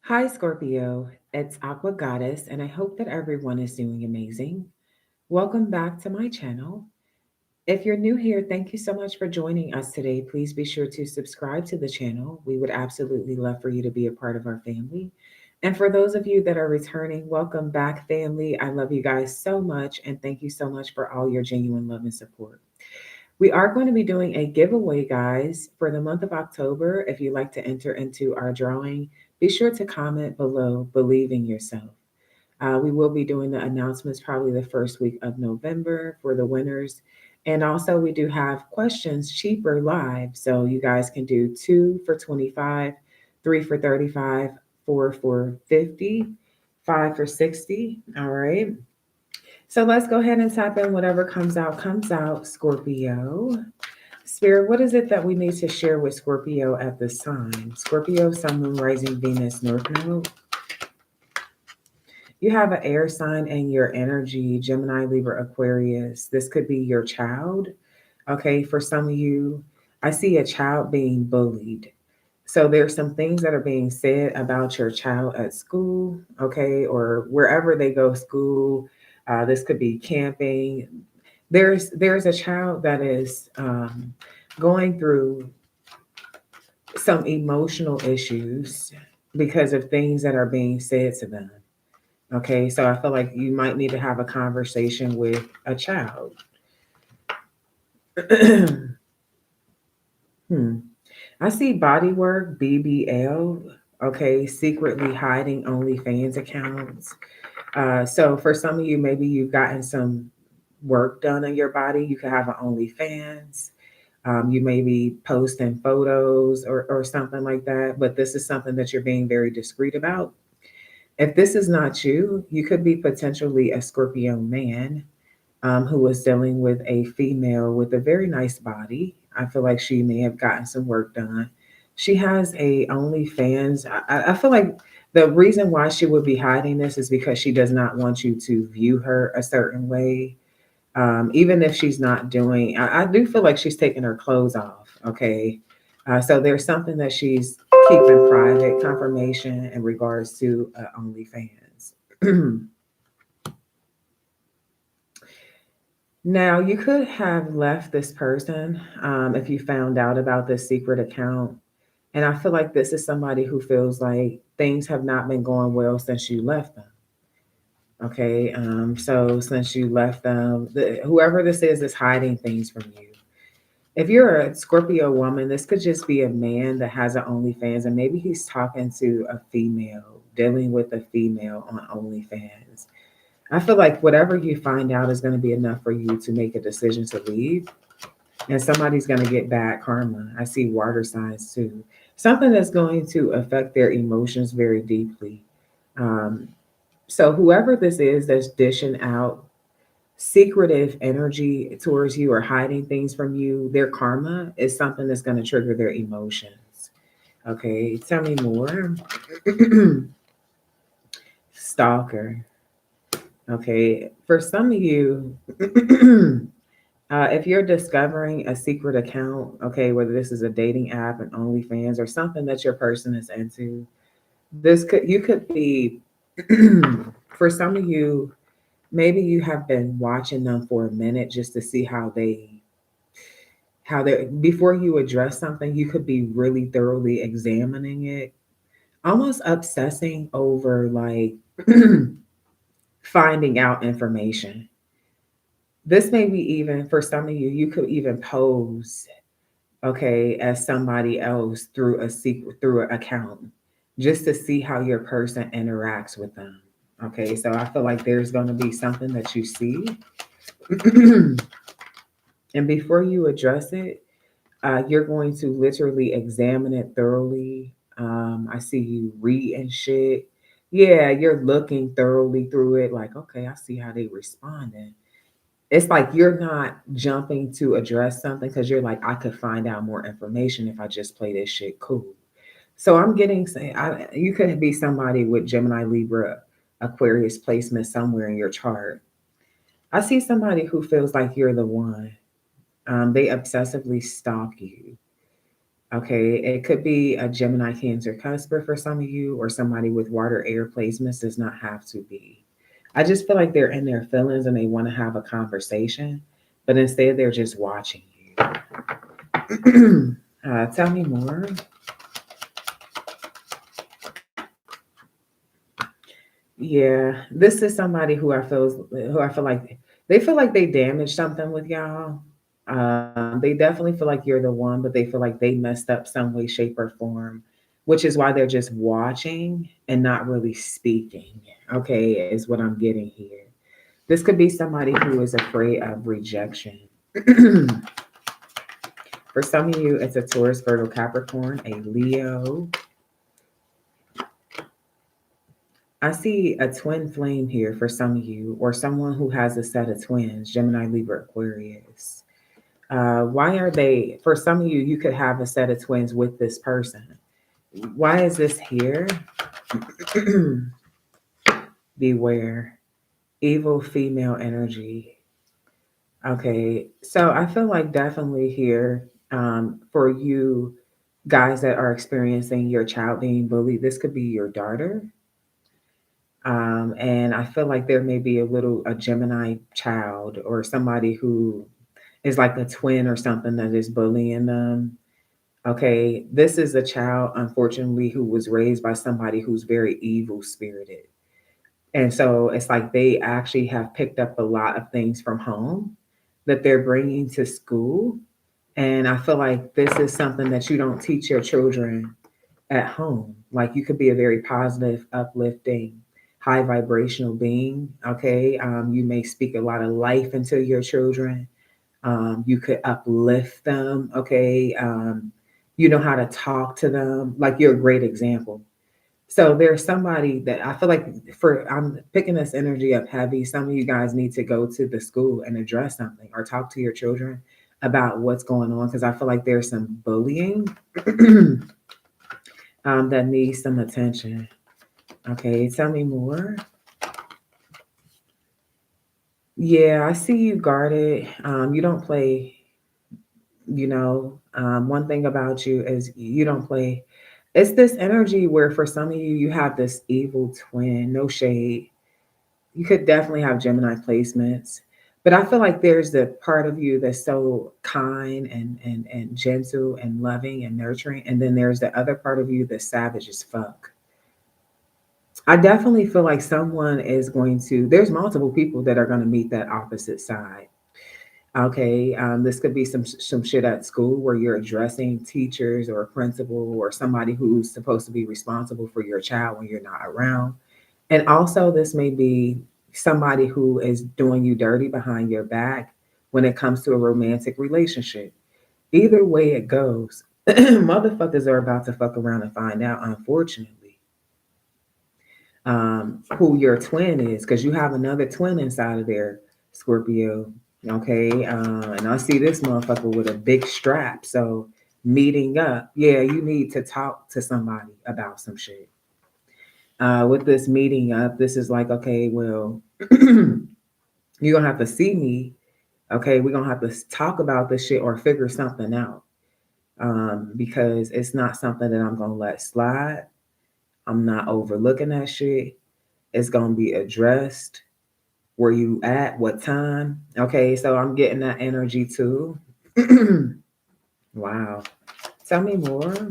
Hi, Scorpio. It's Aqua Goddess, and I hope that everyone is doing amazing. Welcome back to my channel. If you're new here, thank you so much for joining us today. Please be sure to subscribe to the channel. We would absolutely love for you to be a part of our family. And for those of you that are returning, welcome back, family. I love you guys so much, and thank you so much for all your genuine love and support. We are going to be doing a giveaway, guys, for the month of October. If you'd like to enter into our drawing, be sure to comment below, believe in yourself. We will be doing the announcements probably the first week of November for the winners. And also, we do have questions cheaper live. So you guys can do 2 for 25, 3 for 35, 4 for 50, 5 for 60. All right. So let's go ahead and tap in. Whatever comes out, Scorpio. Spirit, what is it that we need to share with Scorpio at this time? Scorpio, Sun, Moon, Rising, Venus, North Node. You have an air sign in your energy, Gemini, Libra, Aquarius. This could be your child. Okay, for some of you, I see a child being bullied. So there's some things that are being said about your child at school, okay, or wherever they go school. This could be camping. There's a child that is going through some emotional issues because of things that are being said to them. Okay, so I feel like you might need to have a conversation with a child. hmm. I see body work, BBL, okay, secretly hiding OnlyFans accounts. So for some of you, maybe you've gotten some work done on your body. You could have an OnlyFans. You may be posting photos or something like that, but this is something that you're being very discreet about. If this is not you, you could be potentially a Scorpio man who was dealing with a female with a very nice body. I feel like she may have gotten some work done. She has a OnlyFans. I feel like the reason why she would be hiding this is because she does not want you to view her a certain way. Even if she's not doing, I do feel like she's taking her clothes off. Okay. So there's something that she's keeping private, confirmation in regards to OnlyFans. Now, you could have left this person if you found out about this secret account. And I feel like this is somebody who feels like things have not been going well since you left them. Okay. So since you left them, whoever this is hiding things from you. If you're a Scorpio woman, this could just be a man that has an OnlyFans, and maybe he's talking to a female, dealing with a female on OnlyFans. I feel like whatever you find out is going to be enough for you to make a decision to leave, and somebody's going to get bad karma. I see water signs too. Something that's going to affect their emotions very deeply. Um, so, whoever this is that's dishing out secretive energy towards you or hiding things from you, their karma is something that's going to trigger their emotions. Okay, tell me more. Stalker. Okay, for some of you, if you're discovering a secret account, okay, whether this is a dating app, an OnlyFans, or something that your person is into, this could you could be for some of you, maybe you have been watching them for a minute just to see how they before you address something, you could be really thoroughly examining it, almost obsessing over like finding out information. This may be even for some of you, you could even pose, okay, as somebody else through a secret through an account just to see how your person interacts with them. Okay, so I feel like there's going to be something that you see. And before you address it, you're going to literally examine it thoroughly. I see you reading shit. Yeah, you're looking thoroughly through it, like, okay, I see how they responding. It's like you're not jumping to address something because you're like, I could find out more information if I just play this shit cool. So I'm getting, you could be somebody with Gemini, Libra, Aquarius placement somewhere in your chart. I see somebody who feels like you're the one. They obsessively stalk you. Okay, it could be a Gemini Cancer cusper for some of you, or somebody with water air placements does not have to be. I just feel like they're in their feelings and they want to have a conversation, but instead they're just watching you. Tell me more. Yeah, this is somebody who I feel like they damaged something with y'all. They definitely feel like you're the one, but they feel like they messed up some way, shape, or form, which is why they're just watching and not really speaking. Okay, is what I'm getting here. This could be somebody who is afraid of rejection. For some of you, it's a Taurus, Virgo, Capricorn, a Leo. I see a twin flame here for some of you, or someone who has a set of twins, Gemini, Libra, Aquarius. Why are they, for some of you, you could have a set of twins with this person. Why is this here? Beware. Evil female energy. Okay, so I feel like definitely here, for you guys that are experiencing your child being bullied, this could be your daughter. And I feel like there may be a Gemini child or somebody who is like a twin or something that is bullying them. Okay, this is a child, unfortunately, who was raised by somebody who's very evil spirited. And so it's like they actually have picked up a lot of things from home that they're bringing to school. And I feel like this is something that you don't teach your children at home. Like you could be a very positive, uplifting, high vibrational being. Okay. You may speak a lot of life into your children. You could uplift them. Okay. You know how to talk to them. Like you're a great example. So there's somebody that I feel like I'm picking this energy up heavy. Some of you guys need to go to the school and address something or talk to your children about what's going on because I feel like there's some bullying that needs some attention. Okay, tell me more. Yeah, I see you guarded. You don't play, one thing about you is you don't play. It's this energy where for some of you, you have this evil twin, no shade. You could definitely have Gemini placements. But I feel like there's the part of you that's so kind and gentle and loving and nurturing. And then there's the other part of you that's savage as fuck. I definitely feel like someone is going to, there's multiple people that are going to meet that opposite side. Okay, this could be some shit at school where you're addressing teachers or a principal or somebody who's supposed to be responsible for your child when you're not around. And also, this may be somebody who is doing you dirty behind your back when it comes to a romantic relationship. Either way it goes, motherfuckers are about to fuck around and find out, unfortunately, who your twin is, because you have another twin inside of there, Scorpio. Okay, and I see this motherfucker with a big strap. So meeting up, yeah, you need to talk to somebody about some shit. With this meeting up, this is like, okay, well, you're gonna have to see me. Okay, we're gonna have to talk about this shit or figure something out. Because it's not something that I'm gonna let slide. I'm not overlooking that shit. It's gonna be addressed. Where you at? What time? Okay, so I'm getting that energy too. Wow. Tell me more.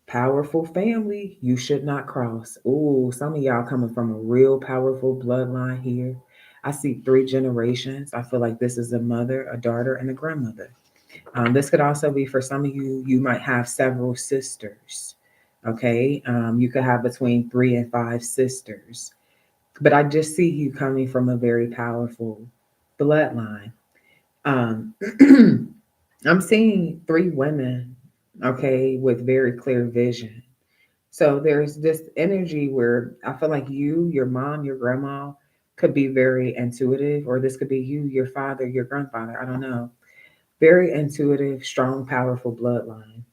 Powerful family you should not cross. Ooh, some of y'all coming from a real powerful bloodline here. I see 3 generations. I feel like this is a mother, a daughter, and a grandmother. This could also be for some of you, you might have several sisters. Okay, you could have between 3 and 5 sisters. But I just see you coming from a very powerful bloodline. Um, I'm seeing 3 women, okay, with very clear vision. So there's this energy where I feel like you, your mom, your grandma could be very intuitive, or this could be you, your father, your grandfather. I don't know. Very intuitive, strong, powerful bloodline.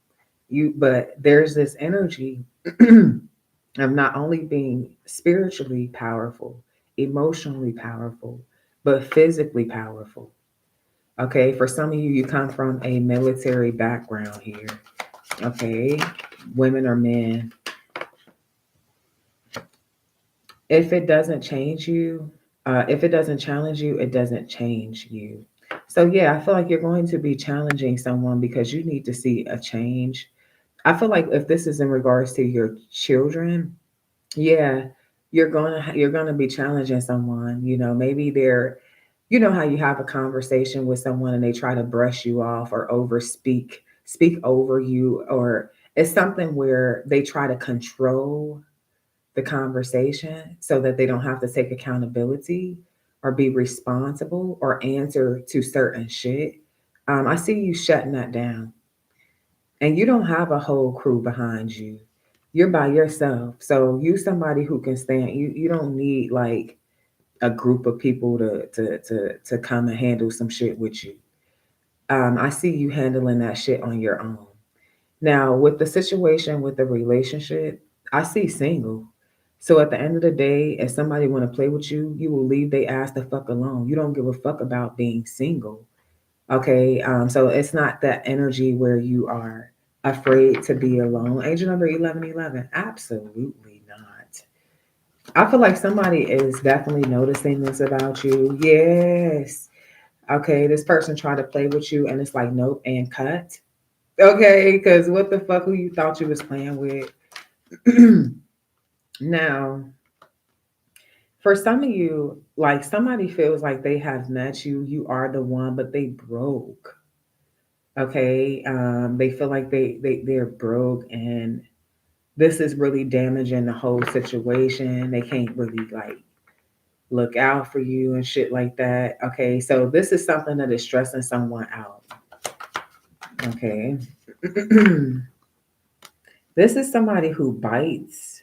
But there's this energy of not only being spiritually powerful, emotionally powerful, but physically powerful. Okay, for some of you, you come from a military background here. Okay, women or men. If it doesn't change you, if it doesn't challenge you, it doesn't change you. So yeah, I feel like you're going to be challenging someone because you need to see a change. I feel like if this is in regards to your children, yeah, you're gonna be challenging someone. You know, maybe they're, you know how you have a conversation with someone and they try to brush you off or speak over you, or it's something where they try to control the conversation so that they don't have to take accountability or be responsible or answer to certain shit. I see you shutting that down, and you don't have a whole crew behind you. You're by yourself, so you somebody who can stand. You don't need like a group of people to come and handle some shit with you. I see you handling that shit on your own. Now, with the situation with the relationship, I see single. So at the end of the day, if somebody want to play with you, you will leave they ass the fuck alone. You don't give a fuck about being single. Okay. So it's not that energy where you are afraid to be alone. Angel number 1111. Absolutely not. I feel like somebody is definitely noticing this about you. Yes. Okay. This person tried to play with you and it's like, nope, and cut. Okay. Because what the fuck who you thought you was playing with? Now, for some of you, like somebody feels like they have met you, you are the one, but they broke. Okay. They feel like they're broke and this is really damaging the whole situation. They can't really like look out for you and shit like that. Okay. So this is something that is stressing someone out. Okay. This is somebody who bites.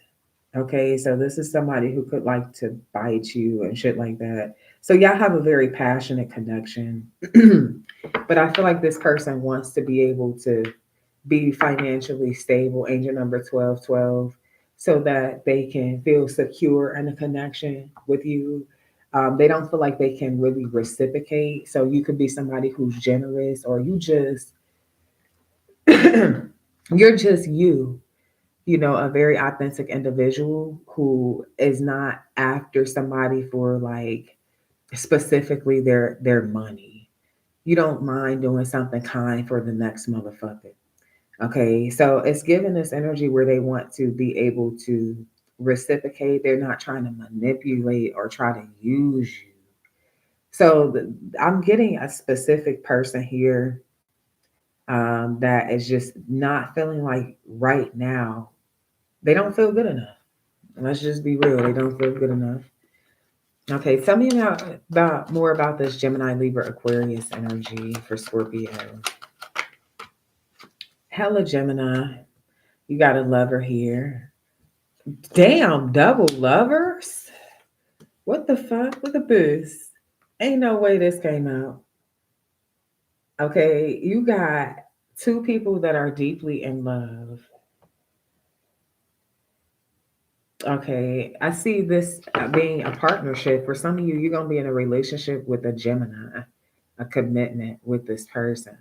Okay, so this is somebody who could like to bite you and shit like that. So y'all have a very passionate connection. But I feel like this person wants to be able to be financially stable, angel number 1212, so that they can feel secure in a connection with you. They don't feel like they can really reciprocate. So you could be somebody who's generous, or you just, you're just you know, a very authentic individual who is not after somebody for like specifically their money. You don't mind doing something kind for the next motherfucker. Okay, so it's giving this energy where they want to be able to reciprocate. They're not trying to manipulate or try to use you. So I'm getting a specific person here that is just not feeling like right now they don't feel good enough. Let's just be real. They don't feel good enough. Okay, tell me about more about this Gemini, Libra, Aquarius energy for Scorpio. Hella Gemini. You got a lover here. Damn, double lovers? What the fuck? Look at this. Ain't no way this came out. Okay, you got two people that are deeply in love. Okay, I see this being a partnership. For some of you, you're going to be in a relationship with a Gemini, a commitment with this person.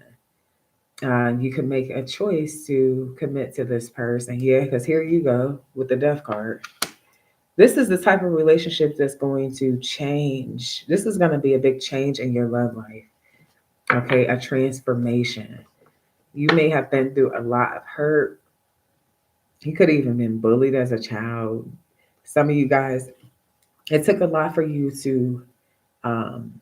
You can make a choice to commit to this person. Yeah, because here you go with the death card. This is the type of relationship that's going to change. This is going to be a big change in your love life. Okay, a transformation. You may have been through a lot of hurt. You could have even been bullied as a child. Some of you guys, it took a lot for you to um,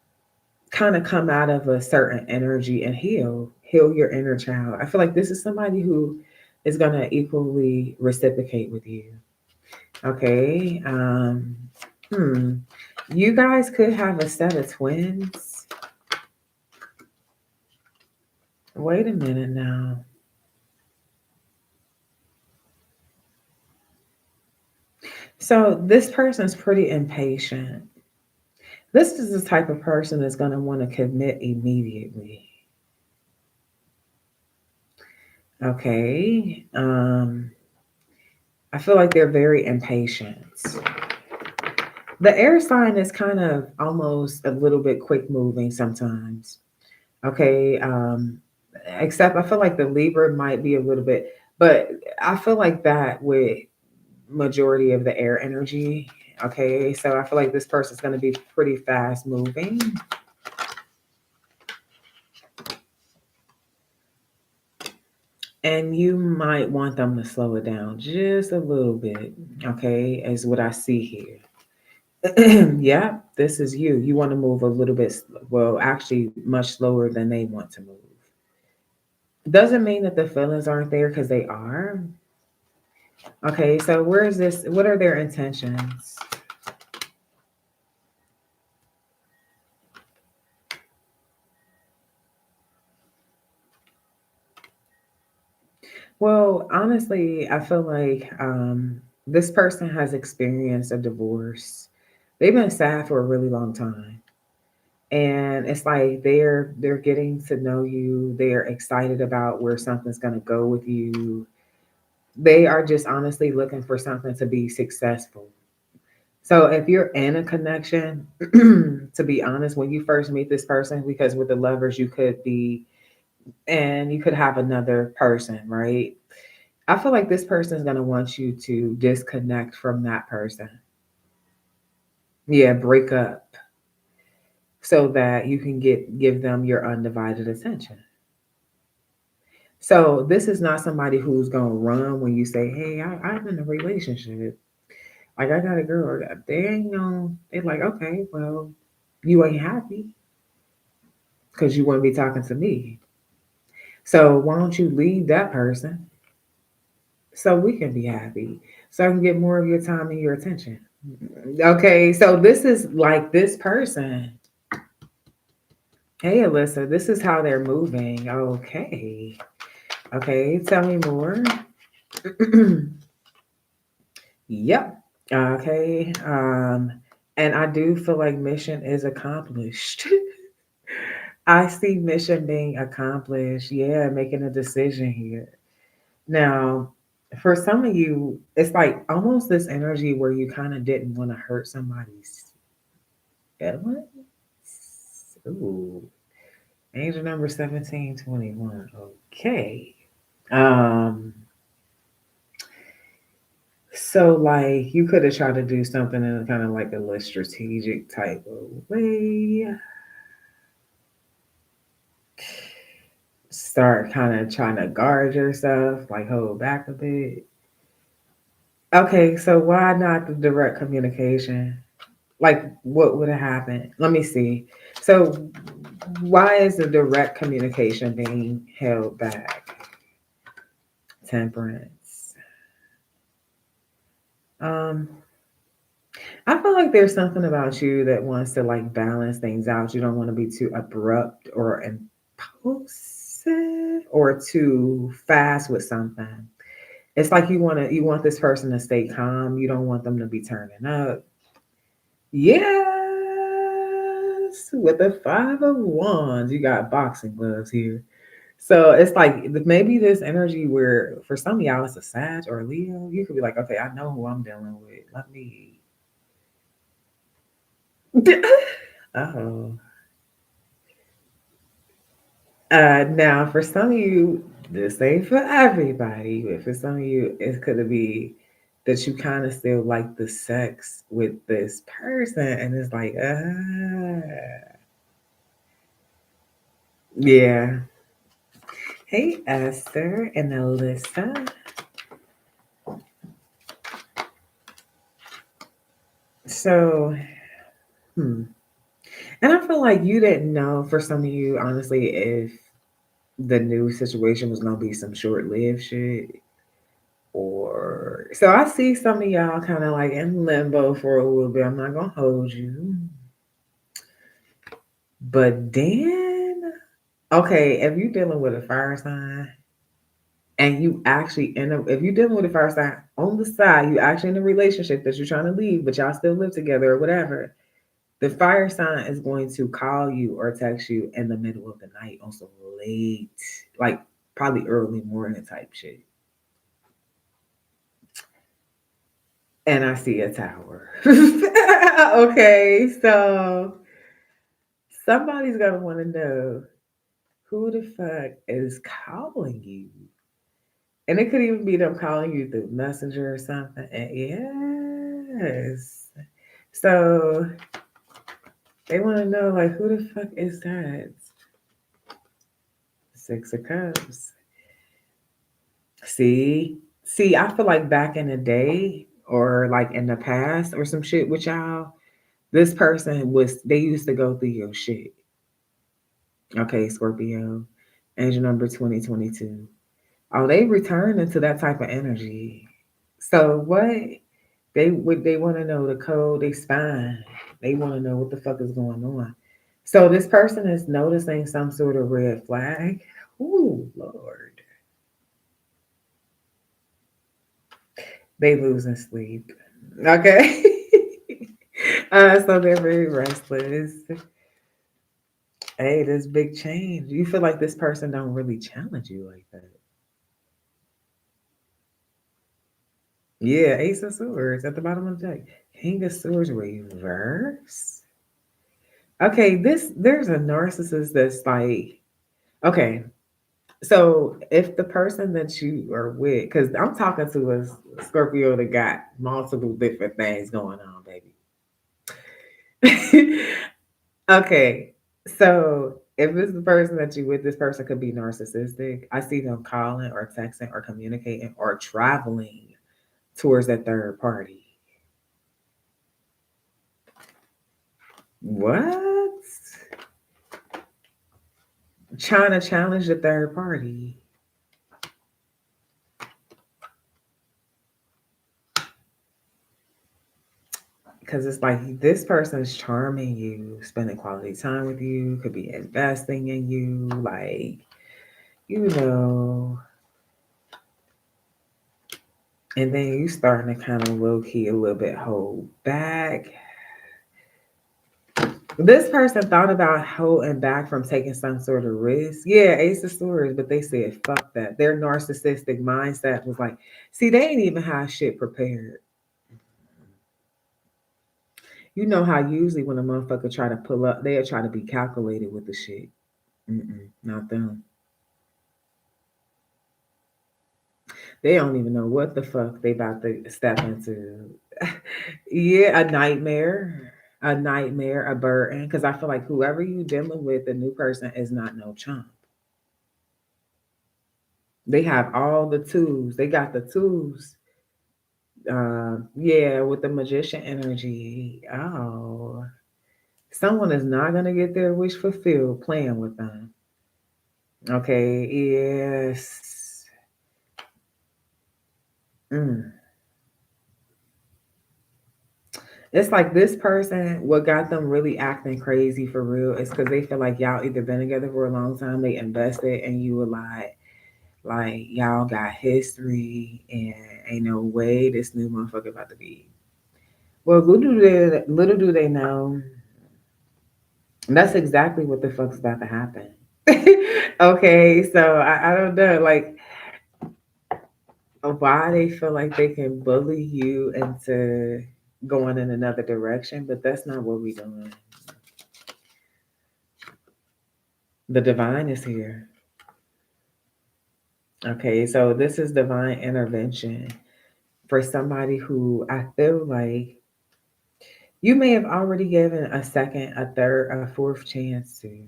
kind of come out of a certain energy and heal your inner child. I feel like this is somebody who is going to equally reciprocate with you. Okay. Hmm. You guys could have a set of twins. Wait a minute now. So this person's pretty impatient. This is the type of person that's going to want to commit immediately. Okay. I feel like they're very impatient. The air sign is kind of almost a little bit quick moving sometimes. Okay. Except I feel like the Libra might be a little bit, but I feel like that with majority of the air energy. Okay. So I feel like this person's going to be pretty fast moving. And you might want them to slow it down just a little bit. Okay. Is what I see here. Yeah, this is you. You want to move a little bit, well, actually, much slower than they want to move. Doesn't mean that the feelings aren't there because they are. Okay, so where is this? What are their intentions? Well, honestly, I feel like this person has experienced a divorce. They've been sad for a really long time. And it's like they're getting to know you. They're excited about where something's going to go with you. They are just honestly looking for something to be successful. So if you're in a connection, to be honest, when you first meet this person, because with the lovers you could be, and you could have another person, right? I feel like this person is going to want you to disconnect from that person. Yeah, break up so that you can give them your undivided attention. So this is not somebody who's going to run when you say, "Hey, I'm in a relationship. Like I got a girl." They ain't going. They're like, "Okay, well, you ain't happy because you wouldn't be talking to me. So why don't you leave that person so we can be happy? So I can get more of your time and your attention." Okay, so this is like this person. Hey, Alyssa, this is how they're moving. Okay. Okay, tell me more. Yep. Okay. And I do feel like mission is accomplished. I see mission being accomplished. Yeah, making a decision here. Now, for some of you, it's like almost this energy where you kind of didn't want to hurt somebody's feelings. Ooh. Angel number 1721. Okay. Um, so like you could have tried to do something in kind of like a less strategic type of way. Start kind of trying to guard yourself, like hold back a bit. Okay, so why not the direct communication? Like what would have happened? Let me see. So why is the direct communication being held back? Temperance. Um, I feel like there's something about you that wants to like balance things out. You don't want to be too abrupt or impulsive or too fast with something. It's like you want this person to stay calm. You don't want them to be turning up. Yes, with the 5 of Wands, you got boxing gloves here. So it's like maybe this energy where for some of y'all it's a Sag or a Leo. You could be like, okay, I know who I'm dealing with. Let me. Oh. Now, for some of you, this ain't for everybody, but for some of you, it could be that you kind of still like the sex with this person, and it's like, yeah. Hey, Esther and Alyssa. So, hmm. And I feel like you didn't know, for some of you, honestly, if the new situation was gonna be some short-lived shit. Or so I see some of y'all kind of like in limbo for a little bit. I'm not gonna hold you, but then okay, if you're dealing with a fire sign and you actually end up, if you're dealing with a fire sign on the side, you actually in a relationship that you're trying to leave, but y'all still live together or whatever. The fire sign is going to call you or text you in the middle of the night on some late, like probably early morning type shit. And I see a tower. Okay, so somebody's gonna want to know. Who the fuck is calling you? And it could even be them calling you through Messenger or something. And yes. So they want to know, like, who the fuck is that? Six of Cups. See? See, I feel like back in the day or like in the past or some shit with y'all, this person they used to go through your shit. Okay, Scorpio. Angel number 2022. Oh, they return into that type of energy. So what? They want to know the code, they spine. They want to know what the fuck is going on. So this person is noticing some sort of red flag. Ooh, Lord. They losing sleep. Okay. So they're very restless. Hey, this big change. You feel like this person don't really challenge you like that. Yeah, Ace of Swords at the bottom of the deck. King of Swords reverse. Okay, there's a narcissist that's like, okay, so if the person that you are with, because I'm talking to a Scorpio that got multiple different things going on, baby. Okay, so if it's the person that you with, this person could be narcissistic. I see them calling or texting or communicating or traveling towards that third party. What? Trying to challenge the third party. Because it's like this person's charming you, spending quality time with you, could be investing in you, like, you know, and then you starting to kind of low key a little bit hold back. This person thought about holding back from taking some sort of risk. Yeah, Ace of Swords, but they said, fuck that. Their narcissistic mindset was like, see, they ain't even have shit prepared. You know how usually when a motherfucker try to pull up, they'll try to be calculated with the shit. Not them. They don't even know what the fuck they about to step into. Yeah, a nightmare, a burden. Because I feel like whoever you dealing with, the new person is not no chump. They have all the tools. They got the tools. Yeah, with the magician energy. Oh, someone is not gonna get their wish fulfilled playing with them. Okay. Yes. Mm. It's like this person, what got them really acting crazy for real is because they feel like y'all either been together for a long time, they invested, and you were like y'all got history, and ain't no way this new motherfucker about to be. Well, little do they know, that's exactly what the fuck's about to happen. Okay, so I don't know, like why they feel like they can bully you into going in another direction, but that's not what we doing. The divine is here. Okay, so this is divine intervention for somebody who I feel like you may have already given a second, a third, a fourth chance to.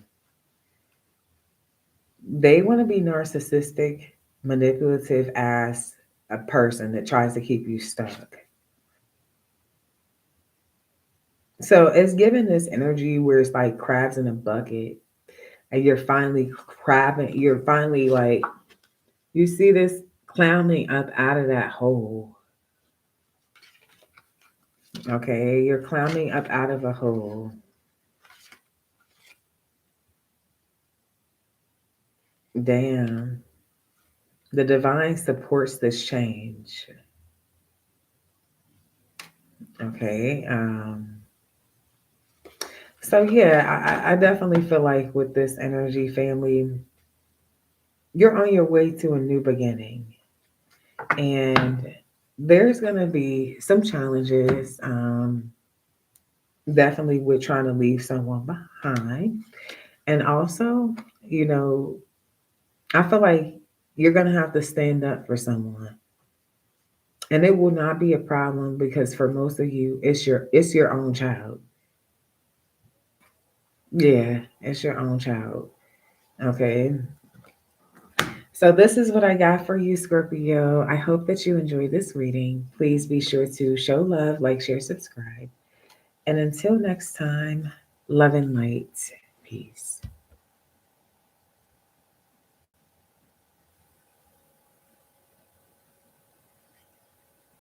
They want to be narcissistic, manipulative as a person that tries to keep you stuck. So it's given this energy where it's like crabs in a bucket, and you're finally crabbing, you're finally like, you see this clowning up out of that hole. Okay, you're clowning up out of a hole. Damn. The divine supports this change. Okay. So yeah, I definitely feel like with this energy family, you're on your way to a new beginning. And there's gonna be some challenges, definitely with trying to leave someone behind. And also, you know, I feel like you're going to have to stand up for someone. And it will not be a problem because for most of you, it's your own child. Yeah, it's your own child. Okay. So this is what I got for you, Scorpio. I hope that you enjoy this reading. Please be sure to show love, like, share, subscribe. And until next time, love and light. Peace.